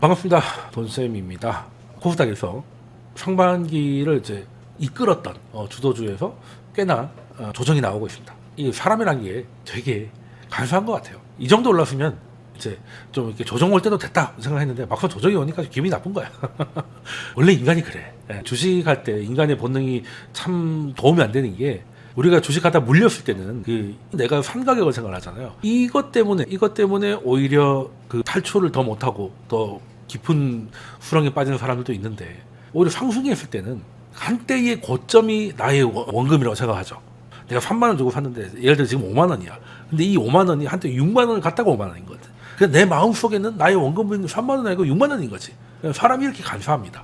반갑습니다. 돈쌤입니다. 코스닥에서 상반기를 이제 이끌었던 주도주에서 꽤나 조정이 나오고 있습니다. 이 사람이란 게 되게 간사한 것 같아요. 이 정도 올랐으면 이제 좀 이렇게 조정 올 때도 됐다 생각했는데 막상 조정이 오니까 기분이 나쁜 거야. 원래 인간이 그래. 주식할 때 인간의 본능이 참 도움이 안 되는 게, 우리가 주식하다 물렸을 때는 내가 산 가격을 생각을 하잖아요. 이것 때문에 오히려 그 탈출을 더 못하고 더 깊은 수렁에 빠지는 사람들도 있는데, 오히려 상승했을 때는 한때의 고점이 나의 원금이라고 생각하죠. 내가 3만 원 주고 샀는데 예를 들어 지금 5만 원이야. 근데 이 5만 원이 한때 6만 원을 갖다가 5만 원인 거거든. 그래서 내 마음속에는 나의 원금은 3만 원 아니고 6만 원인 거지. 사람이 이렇게 간사합니다.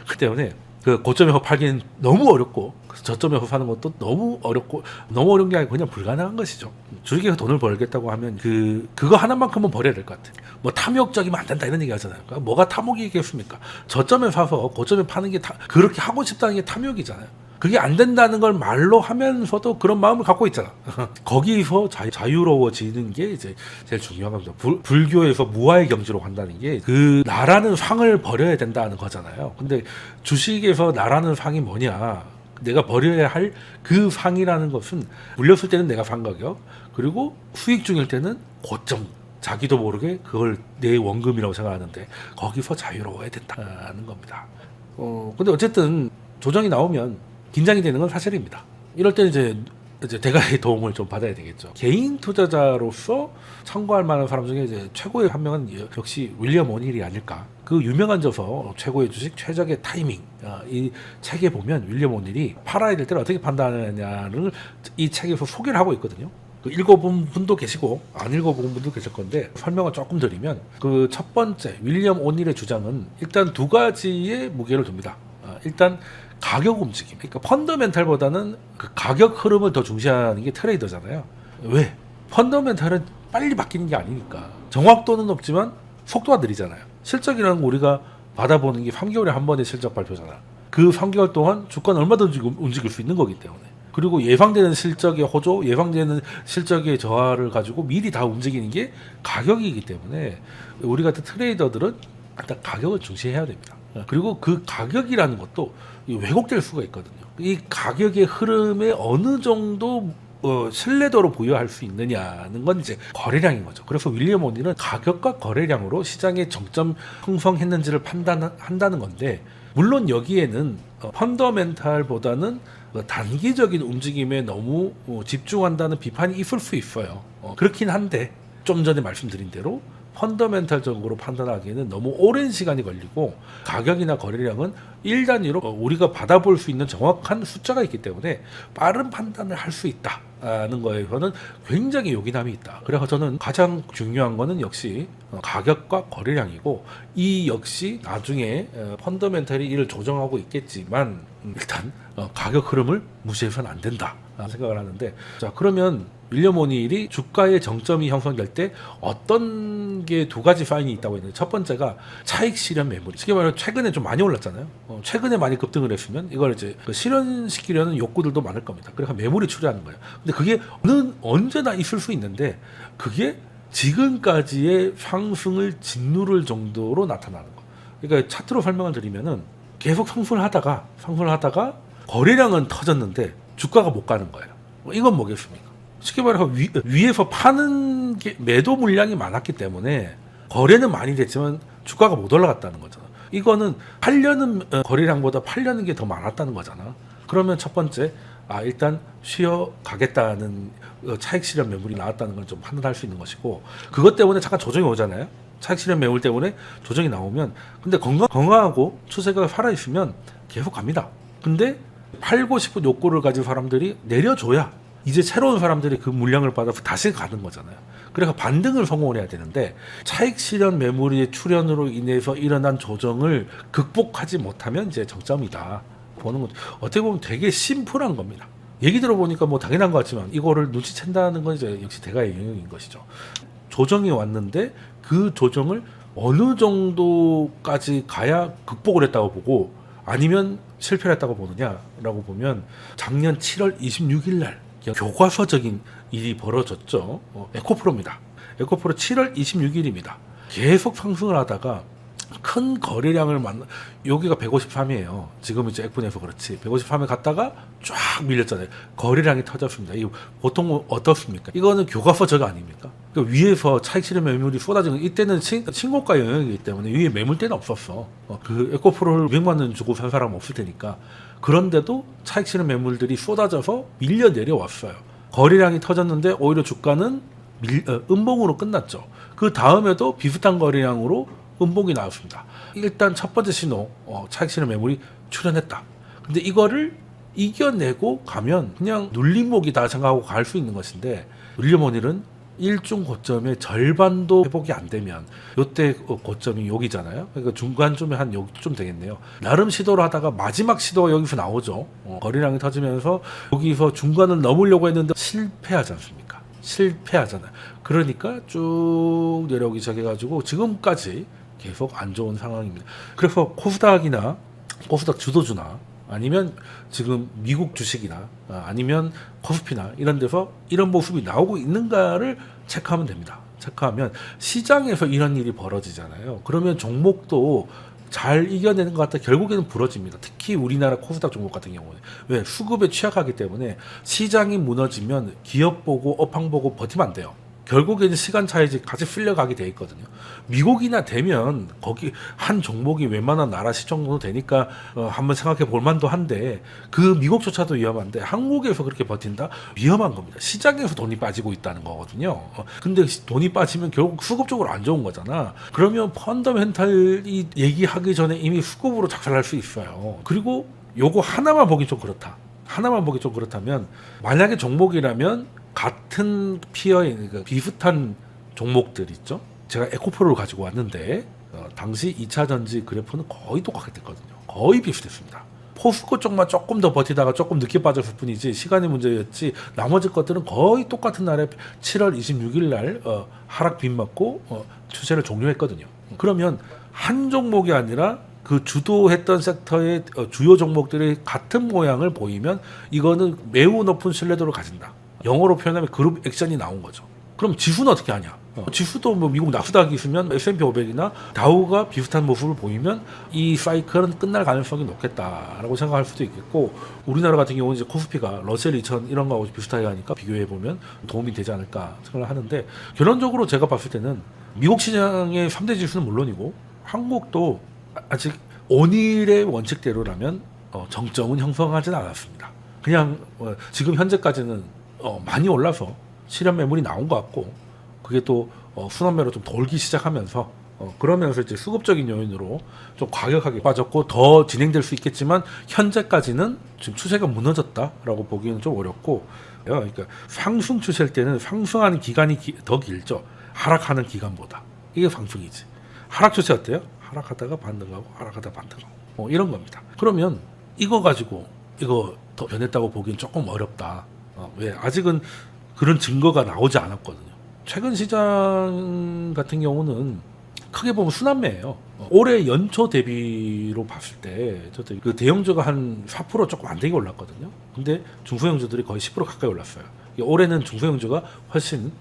그 때문에 그 고점에서 팔기는 너무 어렵고, 저점에서 사는 것도 너무 어렵고, 너무 어려운 게 아니고 그냥 불가능한 것이죠. 주식에서 돈을 벌겠다고 하면 그거 하나만큼은 버려야 될 것 같아요. 뭐 탐욕적이면 안 된다 이런 얘기 하잖아요. 그러니까 뭐가 탐욕이겠습니까? 저점에 사서 고점에 파는 게 그렇게 하고 싶다는 게 탐욕이잖아요. 그게 안 된다는 걸 말로 하면서도 그런 마음을 갖고 있잖아. 거기서 자유로워지는 게 이제 제일 중요한 겁니다. 불교에서 무아의 경지로 간다는 게 그 나라는 상을 버려야 된다는 거잖아요. 근데 주식에서 나라는 상이 뭐냐? 내가 버려야 할 그 상이라는 것은 물렸을 때는 내가 산 가격, 그리고 수익 중일 때는 고점. 자기도 모르게 그걸 내 원금이라고 생각하는데 거기서 자유로워야 된다는 겁니다. 근데 어쨌든 조정이 나오면 긴장이 되는 건 사실입니다. 이럴 때는 이제 대가의 도움을 좀 받아야 되겠죠. 개인 투자자로서 참고할 만한 사람 중에 이제 최고의 한 명은 역시 윌리엄 오닐이 아닐까. 그 유명한 저서 최고의 주식 최적의 타이밍, 이 책에 보면 윌리엄 오닐이 팔아야 될 때를 어떻게 판단하느냐를 이 책에서 소개를 하고 있거든요. 그 읽어본 분도 계시고 안 읽어본 분도 계실 건데 설명을 조금 드리면, 그 첫 번째 윌리엄 오닐의 주장은 일단 두 가지의 무게를 둡니다. 일단 가격 움직임, 그러니까 펀더멘탈보다는 그 가격 흐름을 더 중시하는 게 트레이더잖아요. 왜? 펀더멘탈은 빨리 바뀌는 게 아니니까. 정확도는 없지만 속도가 느리잖아요. 실적이라는 거 우리가 받아보는 게 3개월에 한 번의 실적 발표잖아. 그 3개월 동안 주가는 얼마든지 움직일 수 있는 거기 때문에. 그리고 예상되는 실적의 호조, 예상되는 실적의 저하를 가지고 미리 다 움직이는 게 가격이기 때문에 우리 같은 트레이더들은 일단 가격을 중시해야 됩니다. 그리고 그 가격이라는 것도 왜곡될 수가 있거든요. 이 가격의 흐름에 어느 정도 신뢰도로 부여할 수 있느냐는 건 이제 거래량인 거죠. 그래서 윌리엄 오닐은 가격과 거래량으로 시장의 정점 형성했는지를 판단한다는 건데, 물론 여기에는 펀더멘탈보다는 단기적인 움직임에 너무 집중한다는 비판이 있을 수 있어요. 그렇긴 한데 좀 전에 말씀드린 대로 펀더멘탈적으로 판단하기에는 너무 오랜 시간이 걸리고, 가격이나 거래량은 1단위로 우리가 받아볼 수 있는 정확한 숫자가 있기 때문에 빠른 판단을 할 수 있다는 거에서는 굉장히 요긴함이 있다. 그래서 저는 가장 중요한 거는 역시 가격과 거래량이고, 이 역시 나중에 펀더멘탈이 이를 조정하고 있겠지만 일단 가격 흐름을 무시해서는 안 된다 생각을 하는데, 자, 그러면 윌리엄 오닐이 주가의 정점이 형성될 때 어떤 게 두 가지 사인이 있다고 했는데, 첫 번째가 차익 실현 매물이, 쉽게 말하면 최근에 좀 많이 올랐잖아요. 최근에 많이 급등을 했으면 이걸 이제 실현시키려는 욕구들도 많을 겁니다. 그래서 매물이 출현하는 거예요. 근데 그게 언제나 있을 수 있는데, 그게 지금까지의 상승을 짓누를 정도로 나타나는 거. 그러니까 차트로 설명을 드리면은 계속 상승을 하다가 거래량은 터졌는데 주가가 못 가는 거예요. 이건 뭐겠습니까? 쉽게 말해서 위에서 파는 게 매도 물량이 많았기 때문에 거래는 많이 됐지만 주가가 못 올라갔다는 거잖아. 이거는 팔려는 거래량보다 팔려는 게 더 많았다는 거잖아. 그러면 첫 번째, 일단 쉬어 가겠다는 차익 실현 매물이 나왔다는 걸 좀 판단할 수 있는 것이고, 그것 때문에 잠깐 조정이 오잖아요. 차익 실현 매물 때문에 조정이 나오면, 근데 건강하고 추세가 살아있으면 계속 갑니다. 근데 팔고 싶은 욕구를 가진 사람들이 내려줘야 이제 새로운 사람들이 그 물량을 받아서 다시 가는 거잖아요. 그래서 반등을 성공을 해야 되는데, 차익 실현 매물의 출현으로 인해서 일어난 조정을 극복하지 못하면 이제 정점이다 보는 것. 어떻게 보면 되게 심플한 겁니다. 얘기 들어보니까 뭐 당연한 것 같지만 이거를 눈치챈다는 건 이제 역시 대가의 영역인 것이죠. 조정이 왔는데 그 조정을 어느 정도까지 가야 극복을 했다고 보고, 아니면 실패를 했다고 보느냐라고 보면, 작년 7월 26일 날 교과서적인 일이 벌어졌죠. 에코프로입니다. 에코프로 7월 26일입니다. 계속 상승을 하다가 큰 거래량을 여기가 153이에요. 지금 이제 액분에서 그렇지. 153에 갔다가 쫙 밀렸잖아요. 거래량이 터졌습니다. 이 보통 어떻습니까? 이거는 교과서적 아닙니까? 그러니까 위에서 차익 실현 매물이 쏟아지는 이때는 신고가 영역이기 때문에 위에 매물대는 없었어. 그 에코프로를 200만 원 주고 산 사람 없을 테니까. 그런데도 차익 실현 매물들이 쏟아져서 밀려 내려왔어요. 거래량이 터졌는데 오히려 주가는 음봉으로 끝났죠. 그 다음에도 비슷한 거래량으로 음봉이 나왔습니다. 일단 첫 번째 신호, 차익 실현 매물이 출현했다. 근데 이거를 이겨내고 가면 그냥 눌림목이다 생각하고 갈 수 있는 것인데, 눌림목은 일중 고점의 절반도 회복이 안 되면, 요때 고점이 여기잖아요. 그러니까 중간쯤에 한 여기쯤 되겠네요. 나름 시도를 하다가 마지막 시도가 여기서 나오죠. 거래량이 터지면서 여기서 중간을 넘으려고 했는데 실패하지 않습니까? 실패하잖아요. 그러니까 쭉 내려오기 시작해가지고 지금까지 계속 안 좋은 상황입니다. 그래서 코스닥이나 코스닥 주도주나 아니면 지금 미국 주식이나 아니면 코스피나 이런 데서 이런 모습이 나오고 있는가를 체크하면 됩니다. 체크하면 시장에서 이런 일이 벌어지잖아요. 그러면 종목도 잘 이겨내는 것 같아 결국에는 부러집니다. 특히 우리나라 코스닥 종목 같은 경우는 왜 수급에 취약하기 때문에 시장이 무너지면 기업 보고 업황 보고 버티면 안 돼요. 결국에는 시간 차이지 같이 쓸려가게 돼 있거든요. 미국이나 되면 거기 한 종목이 웬만한 나라 시총 정도 되니까 한번 생각해 볼 만도 한데, 그 미국조차도 위험한데 한국에서 그렇게 버틴다? 위험한 겁니다. 시장에서 돈이 빠지고 있다는 거거든요. 근데 돈이 빠지면 결국 수급적으로 안 좋은 거잖아. 그러면 펀더멘탈이 얘기하기 전에 이미 수급으로 작살날 수 있어요. 그리고 요거 하나만 보기 좀 그렇다. 하나만 보기 좀 그렇다면, 만약에 종목이라면 같은 피어에 그러니까 비슷한 종목들 있죠. 제가 에코프로를 가지고 왔는데 당시 2차 전지 그래프는 거의 똑같았거든요. 거의 비슷했습니다. 포스코 쪽만 조금 더 버티다가 조금 늦게 빠졌을 뿐이지 시간의 문제였지, 나머지 것들은 거의 똑같은 날에 7월 26일 날 하락 빗맞고 추세를 종료했거든요. 그러면 한 종목이 아니라 그 주도했던 섹터의 주요 종목들이 같은 모양을 보이면 이거는 매우 높은 신뢰도를 가진다. 영어로 표현하면 그룹 액션이 나온 거죠. 그럼 지수는 어떻게 하냐? 지수도 뭐 미국 나스닥이 있으면 S&P 500이나 다우가 비슷한 모습을 보이면 이 사이클은 끝날 가능성이 높겠다라고 생각할 수도 있겠고, 우리나라 같은 경우는 이제 코스피가 러셀 2000 이런 거하고 비슷하게 하니까 비교해 보면 도움이 되지 않을까 생각을 하는데, 결론적으로 제가 봤을 때는 미국 시장의 3대 지수는 물론이고 한국도 아직 오늘의 원칙대로라면 정점은 형성하지는 않았습니다. 그냥 지금 현재까지는 많이 올라서 실현 매물이 나온 것 같고, 그게 또 순환매로 좀 돌기 시작하면서 그러면서 이제 수급적인 요인으로 좀 과격하게 빠졌고, 더 진행될 수 있겠지만 현재까지는 지금 추세가 무너졌다라고 보기는 좀 어렵고, 그러니까 상승 추세일 때는 상승하는 기간이 더 길죠. 하락하는 기간보다. 이게 상승이지. 하락 추세 어때요? 하락하다가 반등하고 하락하다가 반등하고 이런 겁니다. 그러면 이거 가지고 이거 더 변했다고 보기엔 조금 어렵다. 왜? 아직은 그런 증거가 나오지 않았거든요. 최근 시장 같은 경우는 크게 보면 순환매예요. 올해 연초 대비로 봤을 때 저도 그 대형주가 한 4% 조금 안 되게 올랐거든요. 근데 중소형주들이 거의 10% 가까이 올랐어요. 올해는 중소형주가 훨씬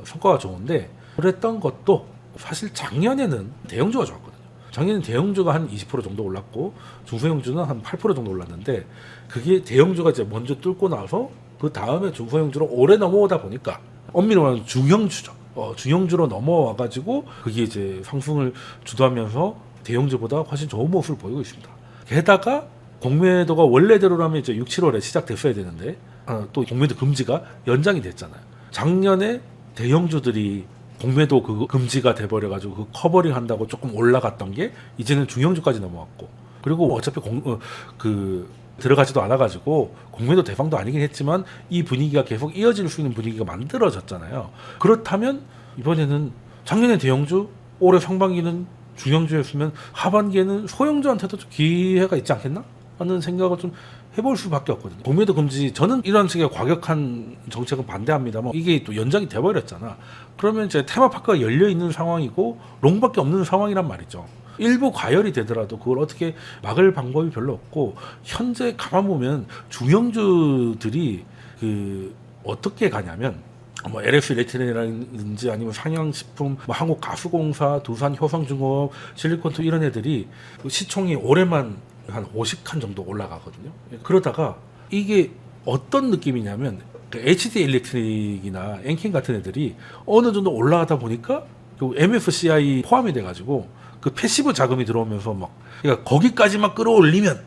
성과가 좋은데, 그랬던 것도 사실 작년에는 대형주가 좋았거든요. 작년에 대형주가 한 20% 정도 올랐고 중소형주는 한 8% 정도 올랐는데, 그게 대형주가 이제 먼저 뚫고 나서 그 다음에 중소형주로 오래 넘어오다 보니까 엄밀히 말하면 중형주죠. 중형주로 넘어와가지고 그게 이제 상승을 주도하면서 대형주보다 훨씬 좋은 모습을 보이고 있습니다. 게다가 공매도가 원래대로라면 이제 6, 7월에 시작됐어야 되는데 또 공매도 금지가 연장이 됐잖아요. 작년에 대형주들이 공매도 그 금지가 돼버려가지고 그 커버링 한다고 조금 올라갔던 게 이제는 중형주까지 넘어왔고, 그리고 어차피 들어가지도 않아가지고 공매도 대상도 아니긴 했지만 이 분위기가 계속 이어질 수 있는 분위기가 만들어졌잖아요. 그렇다면 이번에는 작년에 대형주, 올해 상반기는 중형주였으면 하반기에는 소형주한테도 좀 기회가 있지 않겠나 하는 생각을 좀 해볼 수밖에 없거든요. 공매도 금지, 저는 이런 식의 과격한 정책은 반대합니다만 이게 또 연장이 돼버렸잖아. 그러면 이제 테마파크가 열려 있는 상황이고 롱밖에 없는 상황이란 말이죠. 일부 과열이 되더라도 그걸 어떻게 막을 방법이 별로 없고, 현재 가만 보면 중형주들이 어떻게 가냐면 뭐 LS 일렉트릭이라든지 아니면 상향식품, 뭐 한국가스공사, 두산효성중공업, 실리콘투 이런 애들이 시총이 올해만 한 50칸 정도 올라가거든요. 그러다가 이게 어떤 느낌이냐면 HD 일렉트릭이나 엔킨 같은 애들이 어느 정도 올라가다 보니까 그 MFCI 포함이 돼가지고 그 패시브 자금이 들어오면서 막 그러니까 거기까지만 끌어올리면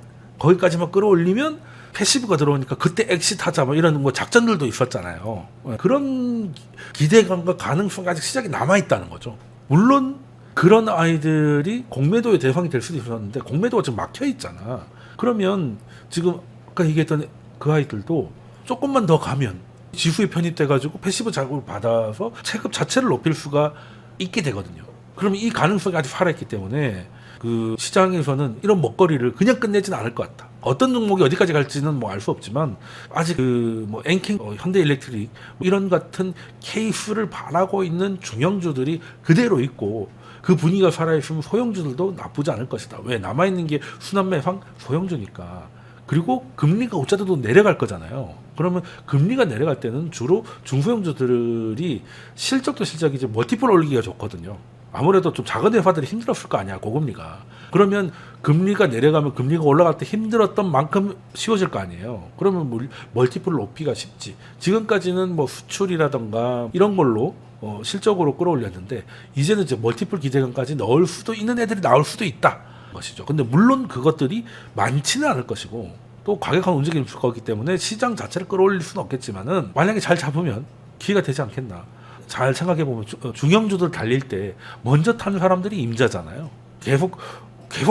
패시브가 들어오니까 그때 엑시트하자 뭐 이런 뭐 작전들도 있었잖아요. 그런 기대감과 가능성이 아직 시작이 남아 있다는 거죠. 물론 그런 아이들이 공매도의 대상이 될 수도 있었는데 공매도가 지금 막혀 있잖아. 그러면 지금 아까 얘기했던 그 아이들도 조금만 더 가면 지수에 편입돼가지고 패시브 자금을 받아서 체급 자체를 높일 수가 있게 되거든요. 그러면 이 가능성이 아직 살아있기 때문에 그 시장에서는 이런 먹거리를 그냥 끝내지는 않을 것 같다. 어떤 종목이 어디까지 갈지는 뭐 알 수 없지만 아직 그 뭐 엔킨, 현대일렉트릭 이런 같은 케이스를 바라고 있는 중형주들이 그대로 있고 그 분위기가 살아있으면 소형주들도 나쁘지 않을 것이다. 왜 남아있는 게 순환매상 소형주니까. 그리고 금리가 어쩌다도 내려갈 거잖아요. 그러면 금리가 내려갈 때는 주로 중소형주들이 실적도 실적이지 멀티플 올리기가 좋거든요. 아무래도 좀 작은 회사들이 힘들었을 거 아니야, 고금리가. 그러면 금리가 내려가면 금리가 올라갈 때 힘들었던 만큼 쉬워질 거 아니에요. 그러면 멀티플 높이가 쉽지. 지금까지는 뭐 수출이라던가 이런 걸로 실적으로 끌어올렸는데 이제는 이제 멀티플 기대감까지 넣을 수도 있는 애들이 나올 수도 있다 것이죠. 근데 물론 그것들이 많지는 않을 것이고 또 과격한 움직임이 있을 거기 때문에 시장 자체를 끌어올릴 수는 없겠지만은 만약에 잘 잡으면 기회가 되지 않겠나. 잘 생각해보면 중형주들 달릴 때 먼저 탄 사람들이 임자잖아요. 계속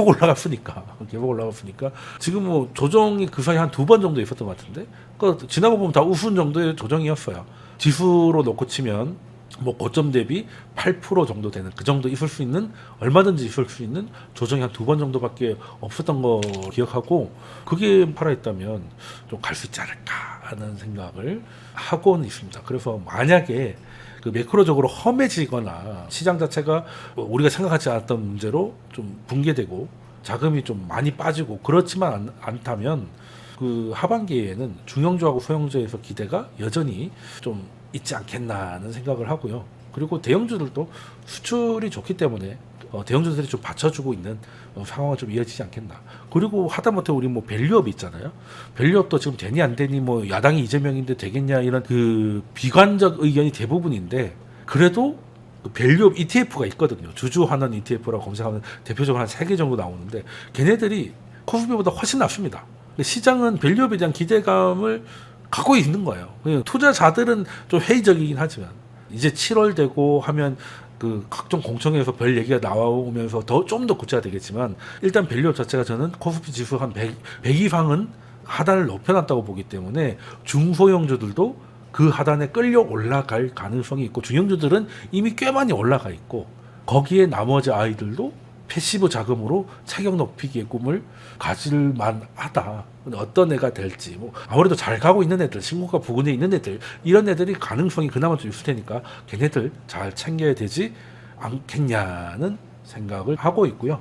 올라갔으니까 지금 뭐 조정이 그 사이 한 2번 정도 있었던 것 같은데 지나고 보면 다 우순 정도의 조정이었어요. 지수로 놓고 치면 뭐 고점 대비 8% 정도 되는 그 정도 있을 수 있는 얼마든지 있을 수 있는 조정이 한 2번 정도밖에 없었던 거 기억하고 그게 팔아있다면 좀 갈 수 있지 않을까 하는 생각을 하고는 있습니다. 그래서 만약에 그 매크로적으로 험해지거나 시장 자체가 우리가 생각하지 않았던 문제로 좀 붕괴되고 자금이 좀 많이 빠지고 그렇지만 않다면 그 하반기에는 중형주하고 소형주에서 기대가 여전히 좀 있지 않겠나 하는 생각을 하고요. 그리고 대형주들도 수출이 좋기 때문에 대형주들이 좀 받쳐주고 있는 상황은 좀 이어지지 않겠나. 그리고 하다못해 우리 뭐 밸류업 있잖아요. 밸류업도 지금 되니 안 되니 뭐 야당이 이재명인데 되겠냐 이런 그 비관적 의견이 대부분인데 그래도 그 밸류업 ETF가 있거든요. 주주환원 ETF라고 검색하면 대표적으로 한 3개 정도 나오는데 걔네들이 코스피보다 훨씬 낫습니다. 근데 시장은 밸류업에 대한 기대감을 갖고 있는 거예요. 투자자들은 좀 회의적이긴 하지만 이제 7월 되고 하면 그 각종 공청회에서 별 얘기가 나오면서 좀 더 구체화 되겠지만 일단 밸류업 자체가 저는 코스피 지수 한 100 이상은 하단을 높여놨다고 보기 때문에 중소형주들도 그 하단에 끌려 올라갈 가능성이 있고 중형주들은 이미 꽤 많이 올라가 있고 거기에 나머지 아이들도 패시브 자금으로 체격 높이기의 꿈을 가질 만하다. 근데 어떤 애가 될지 뭐 아무래도 잘 가고 있는 애들, 신고가 부근에 있는 애들 이런 애들이 가능성이 그나마 좀 있을 테니까 걔네들 잘 챙겨야 되지 않겠냐는 생각을 하고 있고요.